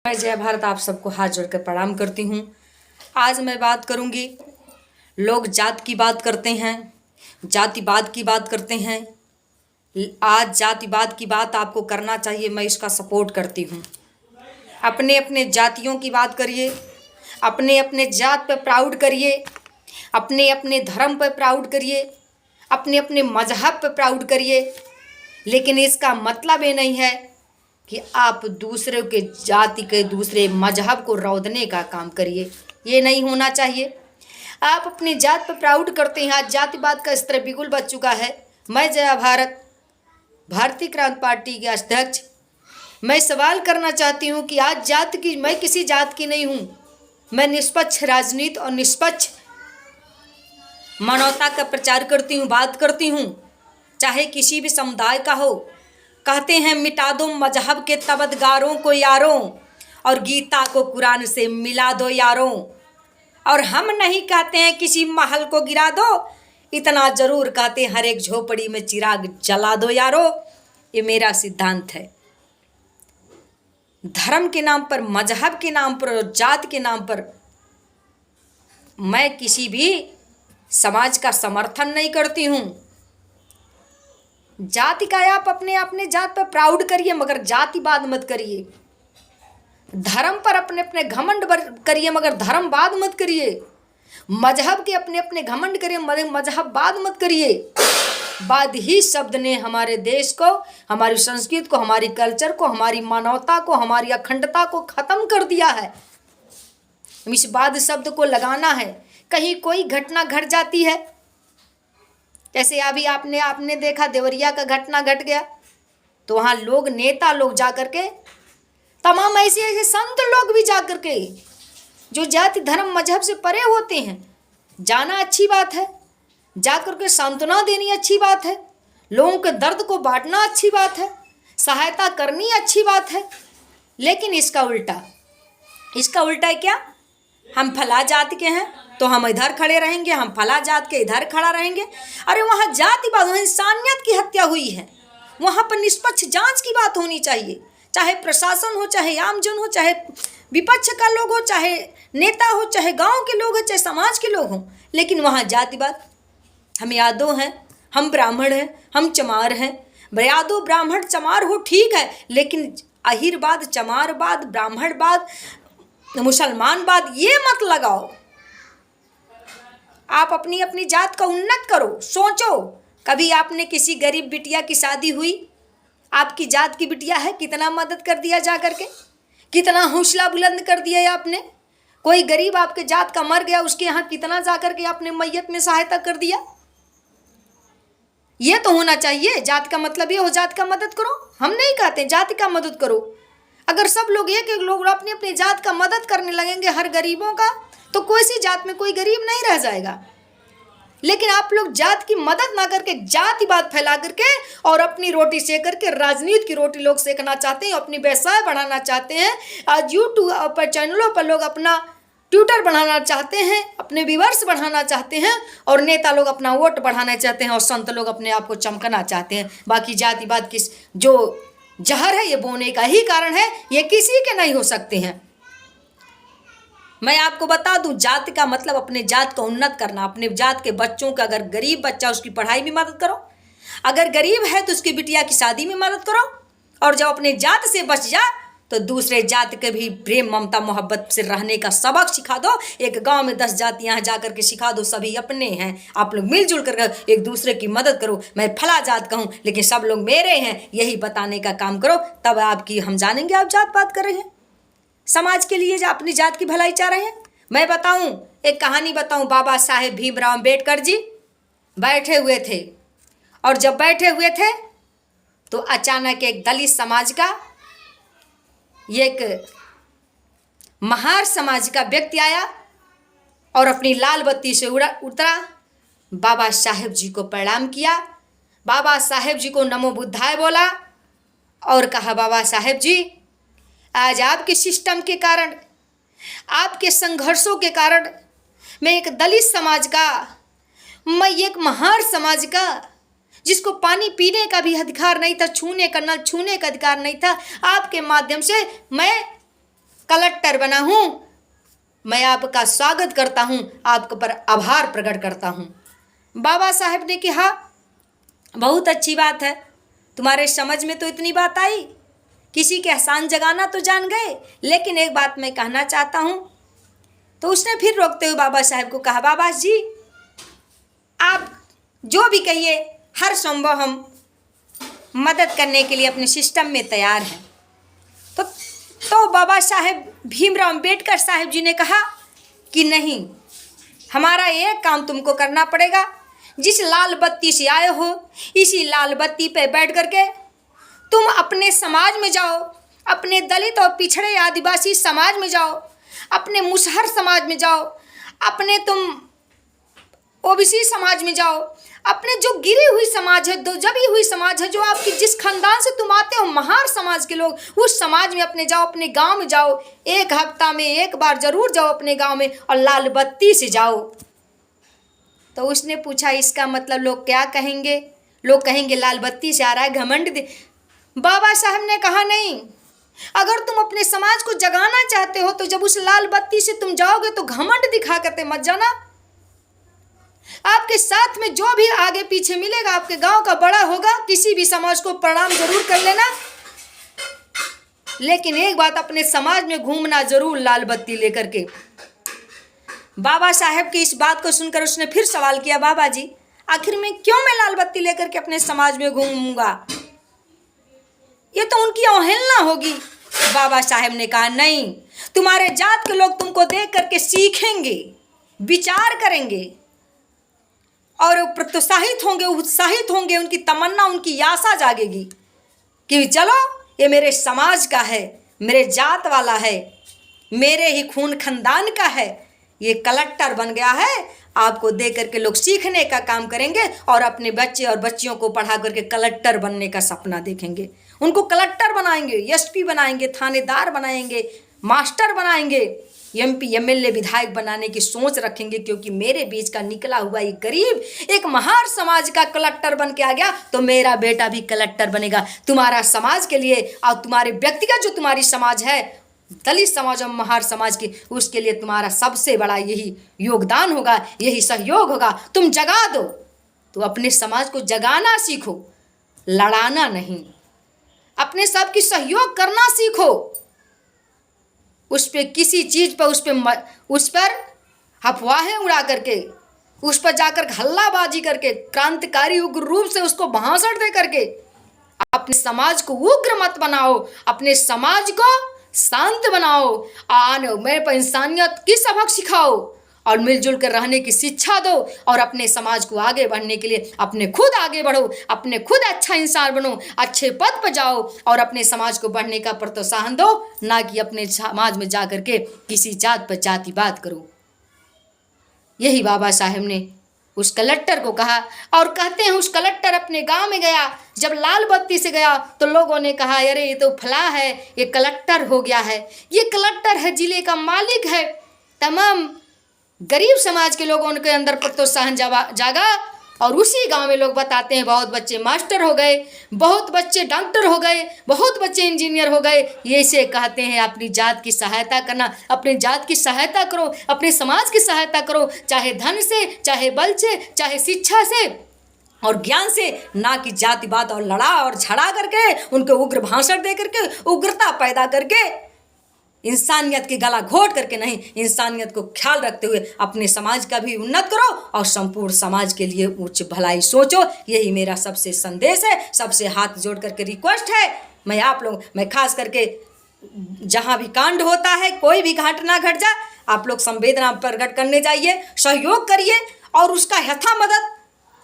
मैं जय भारत आप सबको हाथ जोड़कर प्रणाम करती हूँ। आज मैं बात करूँगी, लोग जात की बात करते हैं, जातिवाद की बात करते हैं। आज जातिवाद की बात आपको करना चाहिए, मैं इसका सपोर्ट करती हूँ। अपने अपने जातियों की बात करिए, अपने अपने जात पर प्राउड करिए, अपने अपने धर्म पर प्राउड करिए, अपने अपने मजहब पर प्राउड करिए, लेकिन इसका मतलब ये नहीं है कि आप दूसरे के जाति के दूसरे मजहब को रौंदने का काम करिए। ये नहीं होना चाहिए। आप अपनी जात पर प्राउड करते हैं। आज जातिवाद का स्तर बिल्कुल बच चुका है। मैं जया भारत भारतीय क्रांति पार्टी के अध्यक्ष, मैं सवाल करना चाहती हूँ कि आज जात की, मैं किसी जात की नहीं हूँ। मैं निष्पक्ष राजनीति और निष्पक्ष मानवता का प्रचार करती हूँ, बात करती हूँ, चाहे किसी भी समुदाय का हो। कहते हैं मिटा दो मजहब के तबदगारों को यारों, और गीता को कुरान से मिला दो यारों। और हम नहीं कहते हैं किसी महल को गिरा दो, इतना जरूर कहते हैं हर एक झोपड़ी में चिराग जला दो यारों। ये मेरा सिद्धांत है। धर्म के नाम पर, मजहब के नाम पर, जात के नाम पर मैं किसी भी समाज का समर्थन नहीं करती हूँ। जाति का आप अपने अपने जात पर प्राउड करिए, मगर जातिवाद मत करिए। धर्म पर अपने अपने घमंड करिए, मगर धर्मवाद मत करिए। मजहब के अपने अपने घमंड करिए, मजहबवाद मत करिए। वाद ही शब्द ने हमारे देश को, हमारी संस्कृति को, हमारी कल्चर को, हमारी मानवता को, हमारी अखंडता को खत्म कर दिया है। इस वाद शब्द को लगाना है। कहीं कोई घटना घट जाती है, जैसे अभी आपने देखा देवरिया का घटना घट गया, तो वहाँ लोग, नेता लोग जा कर के, तमाम ऐसे ऐसे संत लोग भी जा कर के, जो जाति धर्म मजहब से परे होते हैं, जाना अच्छी बात है, जा कर के सांत्वना देनी अच्छी बात है, लोगों के दर्द को बांटना अच्छी बात है, सहायता करनी अच्छी बात है। लेकिन इसका उल्टा है क्या? हम फला जाति के हैं तो हम इधर खड़े रहेंगे, हम फला जात के इधर खड़ा रहेंगे। अरे वहाँ जातिवाद, वहाँ इंसानियत की हत्या हुई है। वहाँ पर निष्पक्ष जांच की बात होनी चाहिए, चाहे प्रशासन हो, चाहे आमजन हो, चाहे विपक्ष का लोग हो, चाहे नेता हो, चाहे गांव के लोग हो, चाहे समाज के लोग हों। लेकिन वहाँ जातिवाद, हम यादव हैं, हम ब्राह्मण हैं, हम चमार हैं। यादव ब्राह्मण चमार हो ठीक है, लेकिन अहिरवाद, चमारवाद, ब्राह्मणवाद, मुसलमानवाद ये मत लगाओ। आप अपनी अपनी जात का उन्नत करो। सोचो, कभी आपने किसी गरीब बिटिया की शादी हुई, आपकी जात की बिटिया है, कितना मदद कर दिया जा करके, कितना हौसला बुलंद कर दिया आपने। कोई गरीब आपके जात का मर गया, उसके यहाँ कितना जा करके आपने मैयत में सहायता कर दिया। ये तो होना चाहिए। जात का मतलब ये हो, जात का मदद करो। हम नहीं कहते जाति का मदद करो। अगर सब लोग एक लोग अपनी अपनी जात का मदद करने लगेंगे हर गरीबों का, तो कोई सी जात में कोई गरीब नहीं रह जाएगा। लेकिन आप लोग जात की मदद ना करके जातिवाद फैला करके और अपनी रोटी सेक करके, राजनीति की रोटी लोग सेकना चाहते हैं, अपनी व्यवसाय बढ़ाना चाहते हैं। आज यूट्यूब पर, चैनलों पर लोग अपना ट्विटर बढ़ाना चाहते हैं, अपने व्यूअर्स बढ़ाना चाहते हैं, और नेता लोग अपना वोट बढ़ाना चाहते हैं, और संत लोग अपने आप को चमकना चाहते हैं। बाकी जातिवाद किस जो जहर है, ये बोने का ही कारण है, ये किसी के नहीं हो सकते हैं। मैं आपको बता दूं, जात का मतलब अपने जात को उन्नत करना। अपने जात के बच्चों का, अगर गरीब बच्चा, उसकी पढ़ाई में मदद करो। अगर गरीब है तो उसकी बिटिया की शादी में मदद करो। और जब अपने जात से बच जा तो दूसरे जात के भी प्रेम, ममता, मोहब्बत से रहने का सबक सिखा दो। एक गांव में 10 जातियां जा करके सिखा दो, सभी अपने हैं, आप लोग मिलजुल कर एक दूसरे की मदद करो। मैं फला जात का हूँ लेकिन सब लोग मेरे हैं, यही बताने का काम करो। तब आपकी, हम जानेंगे आप जात पात कर रहे हैं, समाज के लिए जो अपनी जात की भलाई चाह रहे हैं। मैं बताऊं, एक कहानी बताऊं। बाबा साहेब भीमराव अम्बेडकर जी बैठे हुए थे, और जब बैठे हुए थे तो अचानक एक दलित समाज का, एक महार समाज का व्यक्ति आया और अपनी लाल बत्ती से उतरा, बाबा साहेब जी को प्रणाम किया, बाबा साहेब जी को नमो बुद्धाय बोला, और कहा, बाबा साहेब जी, आज आपके सिस्टम के कारण, आपके संघर्षों के कारण मैं एक दलित समाज का, मैं एक महार समाज का, जिसको पानी पीने का भी अधिकार नहीं था, छूने का, नल छूने का अधिकार नहीं था, आपके माध्यम से मैं कलेक्टर बना हूँ, मैं आपका स्वागत करता हूँ, आपके पर आभार प्रकट करता हूँ। बाबा साहेब ने कहा बहुत अच्छी बात है, तुम्हारे समझ में तो इतनी बात आई, किसी के एहसान जगाना तो जान गए, लेकिन एक बात मैं कहना चाहता हूँ। तो उसने फिर रोकते हुए बाबा साहेब को कहा, बाबा जी आप जो भी कहिए हर संभव हम मदद करने के लिए अपने सिस्टम में तैयार हैं। तो बाबा साहेब भीमराव अंबेडकर साहब जी ने कहा कि नहीं, हमारा एक काम तुमको करना पड़ेगा, जिस लाल बत्ती से आए हो इसी लाल बत्ती पे बैठ करके तुम अपने समाज में जाओ, अपने दलित और पिछड़े आदिवासी समाज में जाओ, अपने मुसहर समाज में जाओ, अपने तुम ओबीसी समाज में जाओ, अपने जो गिरी हुई समाज है, दबी हुई समाज है, जो आपकी जिस खानदान से तुम आते हो महार समाज के लोग, उस समाज में अपने जाओ, अपने गांव में जाओ, एक हफ्ता में एक बार जरूर जाओ अपने गांव में और लाल बत्ती से जाओ। तो उसने पूछा इसका मतलब लोग क्या कहेंगे? लोग कहेंगे लाल बत्ती से आ रहा है, घमंड दे। बाबा साहब ने कहा नहीं, अगर तुम अपने समाज को जगाना चाहते हो तो जब उस लाल बत्ती से तुम जाओगे तो घमंड दिखा करते मत जाना। आपके साथ में जो भी आगे पीछे मिलेगा, आपके गांव का बड़ा होगा, किसी भी समाज को प्रणाम जरूर कर लेना, लेकिन एक बात, अपने समाज में घूमना जरूर लाल बत्ती लेकर के। बाबा साहेब की इस बात को सुनकर उसने फिर सवाल किया, बाबा जी आखिर में क्यों मैं लाल बत्ती लेकर के अपने समाज में घूमूंगा? ये तो उनकी अवहेलना होगी। बाबा साहेब ने कहा नहीं, तुम्हारे जात के लोग तुमको देख करके सीखेंगे, विचार करेंगे और प्रोत्साहित होंगे, उत्साहित होंगे, उनकी तमन्ना, उनकी आशा जागेगी कि चलो ये मेरे समाज का है, मेरे जात वाला है, मेरे ही खून खानदान का है, ये कलेक्टर बन गया है। आपको देख करके लोग सीखने का काम करेंगे और अपने बच्चे और बच्चियों को पढ़ा करके कलेक्टर बनने का सपना देखेंगे, उनको कलेक्टर बनाएंगे, एसपी बनाएंगे, थानेदार बनाएंगे, मास्टर बनाएंगे, एमपी एमएलए विधायक बनाने की सोच रखेंगे। क्योंकि मेरे बीच का निकला हुआ एक गरीब एक महार समाज का कलेक्टर बन के आ गया तो मेरा बेटा भी कलेक्टर बनेगा। तुम्हारा समाज के लिए और तुम्हारे व्यक्तिगत जो तुम्हारी समाज है, दलित समाज और महार समाज की, उसके लिए तुम्हारा सबसे बड़ा यही योगदान होगा, यही सहयोग होगा। तुम जगा दो, तो अपने समाज को जगाना सीखो, लड़ाना नहीं, अपने सबकी सहयोग करना सीखो। उस पर किसी चीज़ पर उस पर अफवाहें उड़ा करके, उस पर जाकर हल्लाबाजी करके, क्रांतिकारी उग्र रूप से उसको भाषण दे करके अपने समाज को उग्र मत बनाओ, अपने समाज को शांत बनाओ, आने मेरे पर इंसानियत की सबक सिखाओ और मिलजुल कर रहने की शिक्षा दो और अपने समाज को आगे बढ़ने के लिए अपने खुद आगे बढ़ो, अपने खुद अच्छा इंसान बनो, अच्छे पद पर जाओ और अपने समाज को बढ़ने का प्रोत्साहन दो, ना कि अपने समाज में जा कर के किसी जात पर जातिवाद करो। यही बाबा साहेब ने उस कलेक्टर को कहा। और कहते हैं उस कलेक्टर अपने गांव में गया, जब लाल बत्ती से गया तो लोगों ने कहा अरे ये तो फला है, ये कलेक्टर हो गया है, ये कलेक्टर है, जिले का मालिक है। तमाम गरीब समाज के लोगों के अंदर प्रोत्साहन जागा और उसी गांव में लोग बताते हैं बहुत बच्चे मास्टर हो गए, बहुत बच्चे डॉक्टर हो गए, बहुत बच्चे इंजीनियर हो गए। ये से कहते हैं अपनी जात की सहायता करना, अपने जात की सहायता करो, अपने समाज की सहायता करो, चाहे धन से, चाहे बल से, चाहे शिक्षा से और ज्ञान से, ना कि जातिवाद और लड़ा और झड़ा करके, उनको उग्र भाषण दे करके, उग्रता पैदा करके, इंसानियत की गला घोट करके नहीं, इंसानियत को ख्याल रखते हुए अपने समाज का भी उन्नत करो और संपूर्ण समाज के लिए उच्च भलाई सोचो। यही मेरा सबसे संदेश है, सबसे हाथ जोड़ करके रिक्वेस्ट है। मैं खास करके जहाँ भी कांड होता है, कोई भी घटना घट जाए, आप लोग संवेदना प्रकट करने जाइए, सहयोग करिए और उसका यथा मदद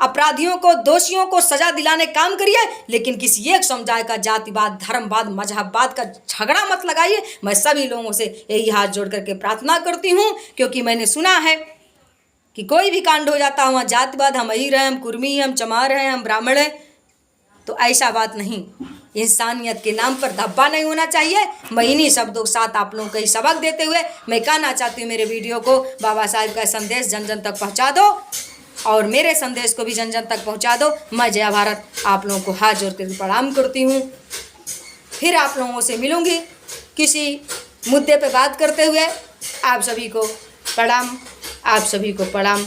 अपराधियों को, दोषियों को सजा दिलाने काम करिए, लेकिन किसी एक समुदाय का जातिवाद, धर्मवाद, मजहबवाद का झगड़ा मत लगाइए। मैं सभी लोगों से यही हाथ जोड़ करके प्रार्थना करती हूँ, क्योंकि मैंने सुना है कि कोई भी कांड हो जाता हुआ जातिवाद, हम अहीर हैं, हम कुर्मी हैं, हम चमार हैं, हम ब्राह्मण हैं, तो ऐसा बात नहीं। इंसानियत के नाम पर धब्बा नहीं होना चाहिए। मैं इन्हीं शब्दों के साथ आप लोगों को ही सबक देते हुए मैं कहना चाहती हूँ, मेरे वीडियो को, बाबा साहब का संदेश जन जन तक पहुँचा दो और मेरे संदेश को भी जन जन तक पहुंचा दो। मैं जया भारत आप लोगों को हाथ जोड़ कर प्रणाम करती हूँ। फिर आप लोगों से मिलूंगी किसी मुद्दे पे बात करते हुए आप सभी को प्रणाम, आप सभी को प्रणाम।